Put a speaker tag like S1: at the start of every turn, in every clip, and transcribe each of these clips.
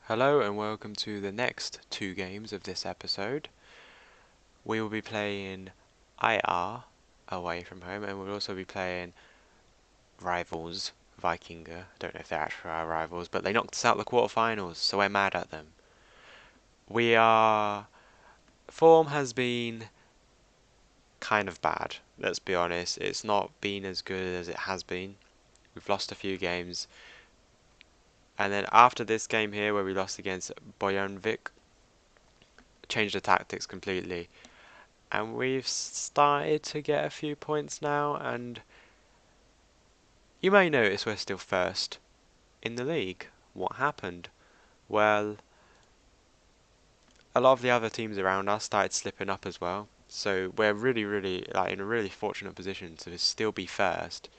S1: Hello and welcome to the next two games of this episode. We will be playing IR away from home, and we'll also be playing rivals Vikinga. I don't know if they're actually our rivals, but they knocked us out the quarterfinals, so we're mad at them. We are Form has been kind of bad, let's be honest. It's not been as good as it has been. We've lost a few games. And then after this game here where we lost against Bojanvik, changed the tactics completely. And we've started to get a few points now, and you may notice we're still first in the league. What happened? Well, a lot of the other teams around us started slipping up as well. So we're really like in a really fortunate position to still be first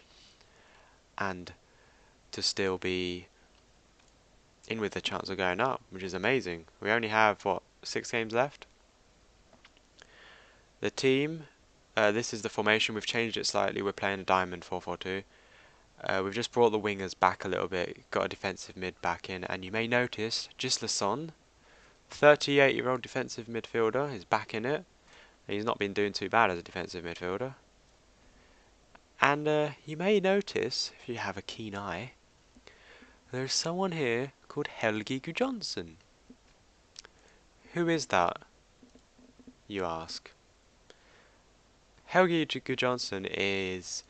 S1: and to still be in with the chance of going up, which is amazing. We only have what, 6 games left? The team, this is the formation. We've changed it slightly. We're playing a diamond 4-4-2. We've just brought the wingers back a little bit, got a defensive mid back in, and you may notice Gislason, 38-year-old defensive midfielder, is back in it. He's not been doing too bad as a defensive midfielder. And you may notice, if you have a keen eye, there's someone here called Helgi Gudjonsson. Who is that, you ask? Helgi Gudjonsson is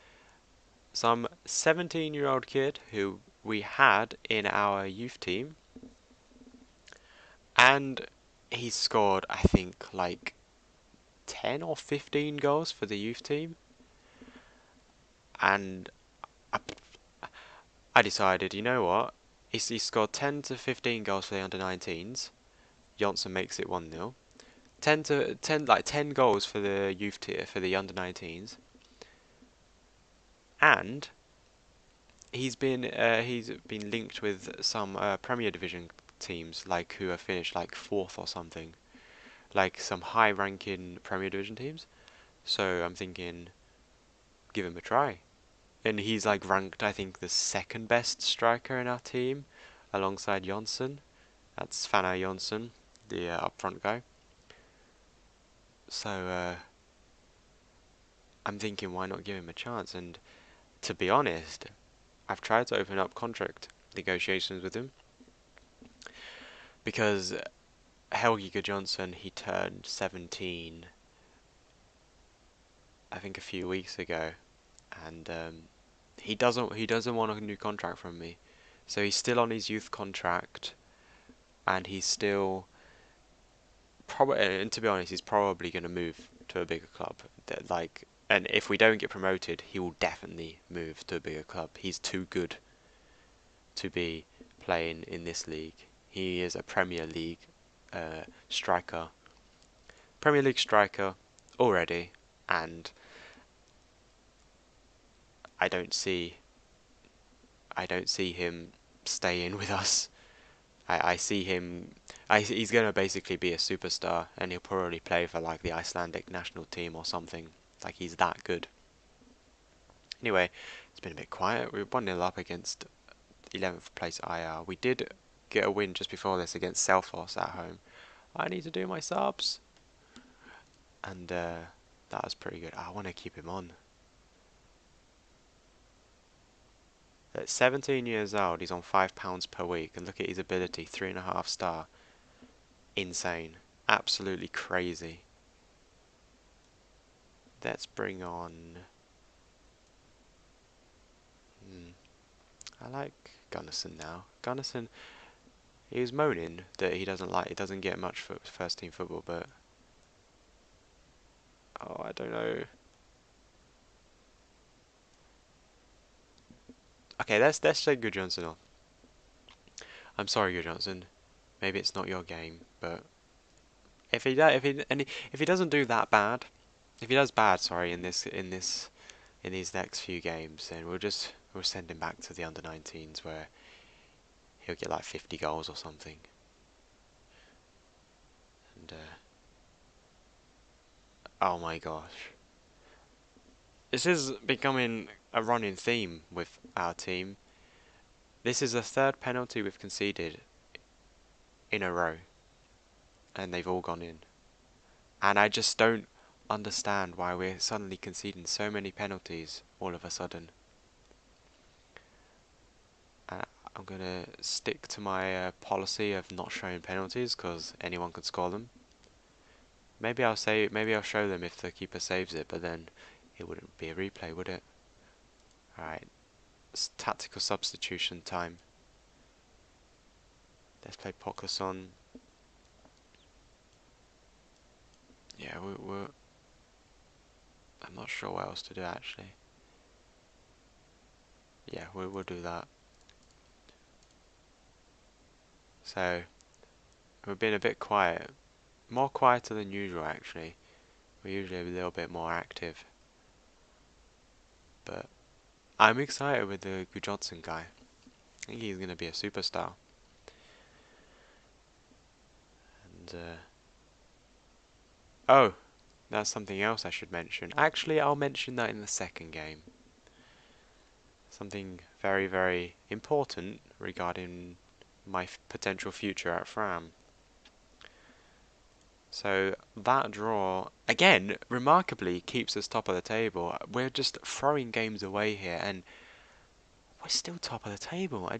S1: some 17-year-old kid who we had in our youth team. And he's scored, I think, like 10 or 15 goals for the youth team. And I decided, you know what? He scored 10 to 15 goals for the under-19s. Johnson makes it 1-0. 10 goals for the youth tier for the under-19s. And he's been linked with some Premier Division teams, like who have finished like 4th or something, like some high-ranking Premier Division teams. So I'm thinking, give him a try. And he's like ranked, I think, the second best striker in our team, alongside Jonsson. That's Fanna Jonsson, the up front guy. So I'm thinking, why not give him a chance? And to be honest, I've tried to open up contract negotiations with him because Helgi Gudjonsson, he turned 17, I think, a few weeks ago, and he doesn't want a new contract from me. So he's still on his youth contract, and he's still probably, and to be honest, he's probably going to move to a bigger club. Like, and if we don't get promoted, he will definitely move to a bigger club. He's too good to be playing in this league. He is a striker, Premier League striker already, and I don't see, I don't see him staying with us. I see him. He's going to basically be a superstar, and he'll probably play for like the Icelandic national team or something. Like, he's that good. Anyway, it's been a bit quiet. We were 1-0 up against 11th place IR. We did get a win just before this against Selfoss at home. I need to do my subs, and that was pretty good. I want to keep him on. At 17 years old, he's on £5 per week, and look at his ability, 3.5 star. Insane. Absolutely crazy. Let's bring on... I like Gunnarsson now. Gunnarsson, he was moaning that he doesn't get much for first team football, but... Oh, I don't know. Okay, let's take Gudjonsson off. I'm sorry, Gudjonsson. Maybe it's not your game, but if he doesn't do that bad, if he does bad, sorry, in these next few games, then we'll send him back to the under-19s where he'll get like 50 goals or something. And oh my gosh, this is becoming a running theme with our team. This is the third penalty we've conceded in a row, and they've all gone in. And I just don't understand why we're suddenly conceding so many penalties all of a sudden. Uh, I'm gonna stick to my policy of not showing penalties because anyone could score them. Maybe I'll show them if the keeper saves it, but then it wouldn't be a replay, would it? Alright, it's tactical substitution time. Let's play Pokéson. Yeah, I'm not sure what else to do actually. Yeah, we'll do that. So, we're being a bit quiet. More quieter than usual actually. We're usually a little bit more active. But I'm excited with the Johnson guy. I think he's going to be a superstar. And, oh, that's something else I should mention. Actually, I'll mention that in the second game. Something very, very important regarding my potential future at Fram. So that draw, again, remarkably keeps us top of the table. We're just throwing games away here, and we're still top of the table.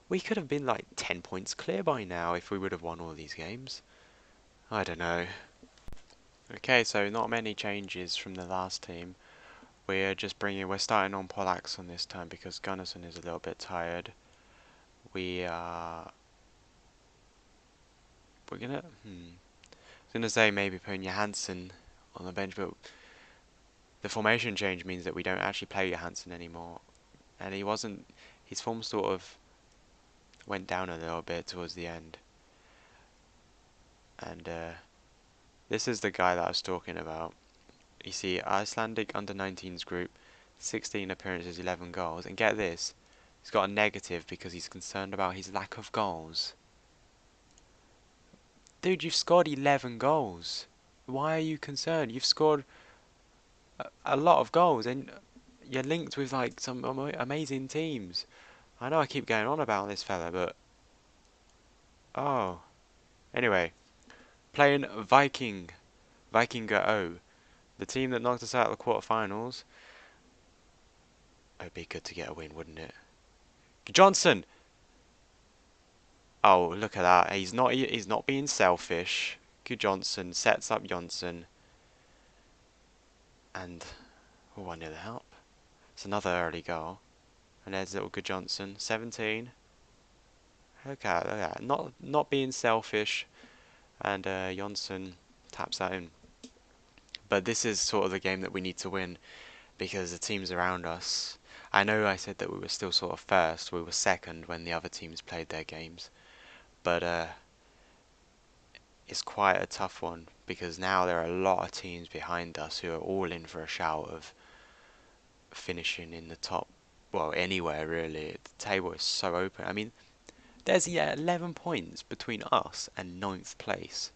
S1: We could have been like 10 points clear by now if we would have won all these games. I don't know. Okay, so not many changes from the last team. We're starting on Pollaxon this time because Gunnarsson is a little bit tired. We're gonna, I was gonna say maybe putting Johansson on the bench, but the formation change means that we don't actually play Johansson anymore. And his form sort of went down a little bit towards the end. And this is the guy that I was talking about. You see, Icelandic under-19s group, 16 appearances, 11 goals. And get this, he's got a negative because he's concerned about his lack of goals. Dude, you've scored 11 goals. Why are you concerned? You've scored a lot of goals and you're linked with like some amazing teams. I know I keep going on about this fella, but... Oh. Anyway, playing Vikinga O. The team that knocked us out of the quarterfinals. It'd be good to get a win, wouldn't it? Johnson! Oh, look at that. He's not being selfish. Good Johnson sets up Johnson. And oh, 1-0 help. It's another early goal. And there's little Good Johnson. 17. Look at that. Not being selfish. And Johnson taps that in. But this is sort of the game that we need to win because the teams around us. I know I said that we were still sort of first. We were second when the other teams played their games. But it's quite a tough one because now there are a lot of teams behind us who are all in for a shout of finishing in the top, well, anywhere really. The table is so open. I mean, there's 11 points between us and ninth place.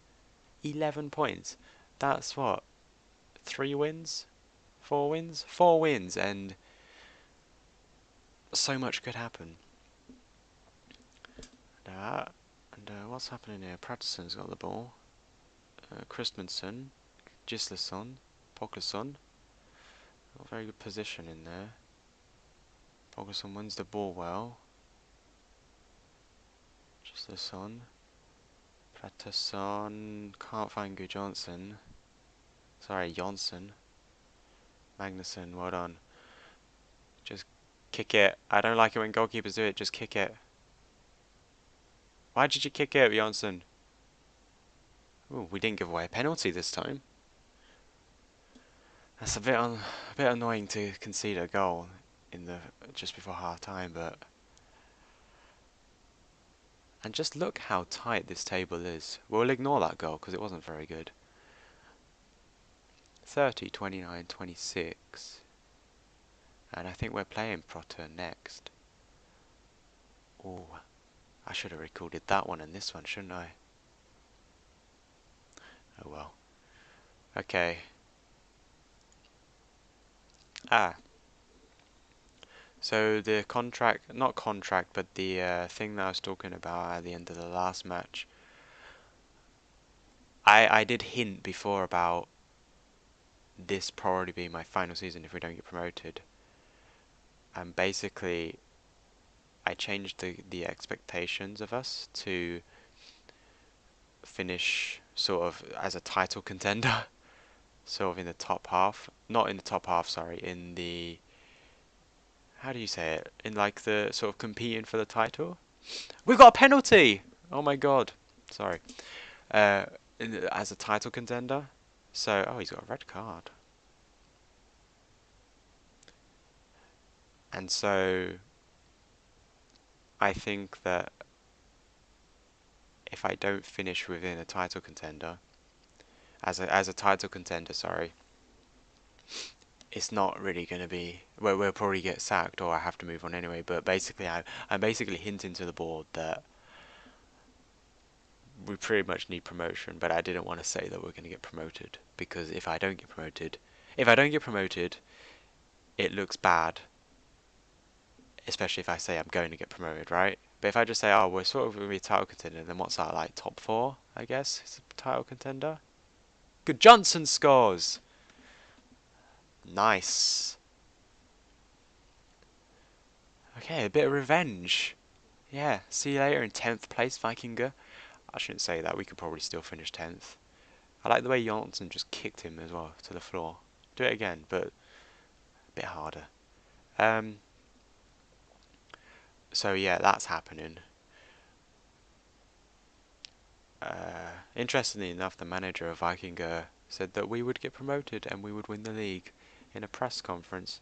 S1: 11 points. That's what? 3 wins? 4 wins? 4 wins, and so much could happen. And what's happening here? Pratterson's got the ball. Christensen, Gislason, Pokerson. Not very good position in there. Pokerson wins the ball well. Gislason. Prattersson. Can't find Gu Johnson. Sorry, Jonsson. Magnusson, well done. Just kick it. I don't like it when goalkeepers do it. Just kick it. Why did you kick it, Jonsson? Ooh, we didn't give away a penalty this time. That's a bit annoying to concede a goal in the just before half time, but and just look how tight this table is. We'll ignore that goal because it wasn't very good. 30, 29, 26. And I think we're playing Proter next. Oh, I should have recorded that one and this one, shouldn't I? Oh well. Okay. So the contract, not contract, but the thing that I was talking about at the end of the last match I did hint before about this probably being my final season if we don't get promoted. And basically, I changed the expectations of us to finish sort of as a title contender, sort of in the top half. Not in the top half, sorry, in the, how do you say it? In like the sort of competing for the title. We've got a penalty! Oh my god. Sorry. Uh, as a title contender. So, oh, he's got a red card. And so, I think that if I don't finish within a title contender, as a title contender, sorry, it's not really going to be. Well, we'll probably get sacked, or I have to move on anyway. But basically, I'm basically hinting to the board that we pretty much need promotion. But I didn't want to say that we're going to get promoted because if I don't get promoted, it looks bad. Especially if I say I'm going to get promoted, right? But if I just say, oh, we're sort of going to be a title contender, then what's that, like top four, I guess? It's a title contender. Good, Johnson scores! Nice. Okay, a bit of revenge. Yeah, see you later in 10th place, Vikinger. I shouldn't say that, we could probably still finish 10th. I like the way Janssen just kicked him as well to the floor. Do it again, but a bit harder. Um, so yeah, that's happening. Interestingly enough, the manager of Vikinger said that we would get promoted and we would win the league in a press conference.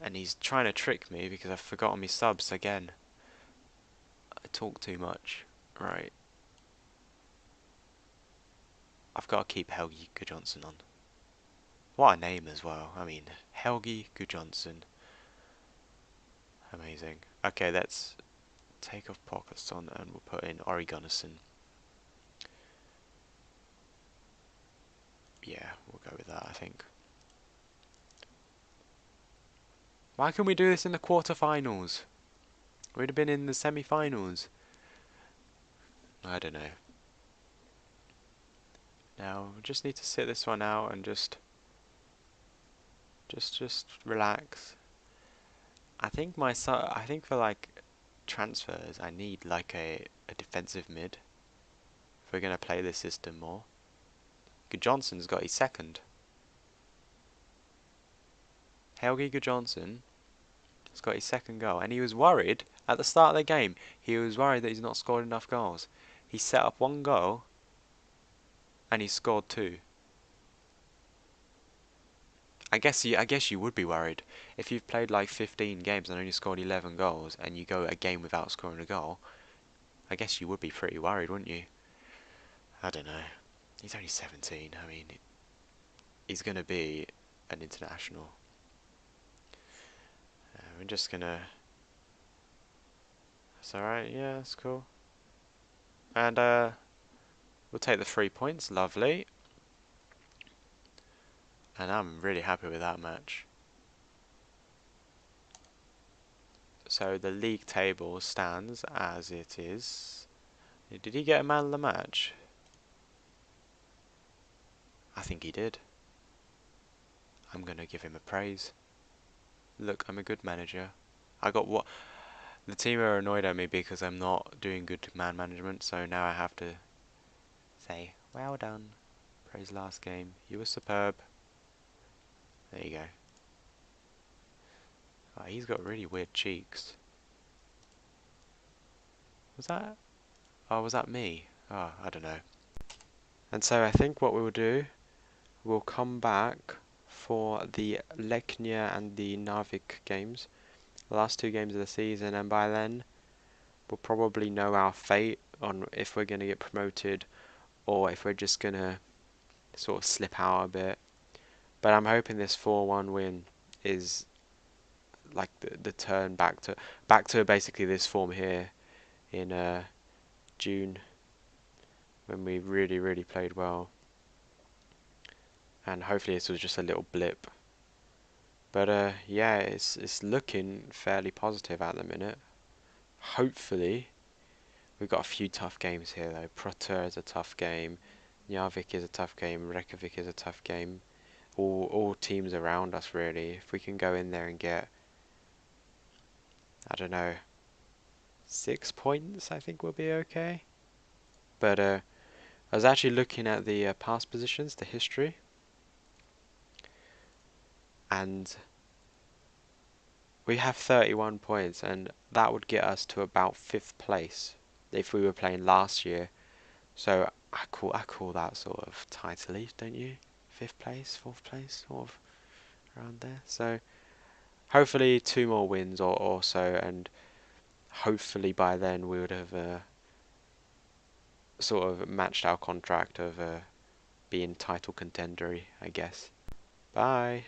S1: And he's trying to trick me because I've forgotten my subs again. I talk too much. Right. I've got to keep Helgi Gudjonsson on. What a name as well. I mean, Helgi Gudjonsson. Amazing. Okay, let's take off Parkinson and we'll put in Ori Gunnarsson. Yeah, we'll go with that, I think. Why can we do this in the quarterfinals? We'd have been in the semi-finals. I don't know. Now, we just need to sit this one out and just relax. I think I think for like transfers, I need like a defensive mid. If we're gonna play this system more. Gudjonsson's got his second. Helgi Gudjonsson has got his second goal, and he was worried at the start of the game. He was worried that he's not scored enough goals. He set up one goal, and he scored two. I guess you would be worried if you've played like 15 games and only scored 11 goals, and you go a game without scoring a goal. I guess you would be pretty worried, wouldn't you? I don't know. He's only 17. I mean, he's gonna be an international. We're just gonna. That's alright. Yeah, that's cool. And we'll take the 3 points. Lovely. And I'm really happy with that match. So the league table stands as it is. Did he get a man of the match? I think he did. I'm gonna give him a praise. Look, I'm a good manager. I got what? The team are annoyed at me because I'm not doing good man management, so now I have to say, well done. Praise last game. You were superb. There you go. Oh, he's got really weird cheeks. Was that? Oh, was that me? Oh, I don't know. And so I think what we will do, we'll come back for the Lechnia and the Narvik games. The last two games of the season, and by then we'll probably know our fate on if we're going to get promoted or if we're just going to sort of slip out a bit. But I'm hoping this 4-1 win is like the turn back to basically this form here in June when we really played well. And hopefully this was just a little blip. But yeah, it's looking fairly positive at the minute. Hopefully we've got a few tough games here though. Proter is a tough game, Njarðvík is a tough game, Reykjavik is a tough game. All teams around us really. If we can go in there and get, I don't know, 6 points, I think we'll be okay. But I was actually looking at the past positions, the history, and we have 31 points, and that would get us to about 5th place if we were playing last year. So I call that sort of title, don't you? 5th place, 4th place, sort of around there. So hopefully 2 more wins or so, and hopefully by then we would have sort of matched our contract of being title contendery, I guess. Bye.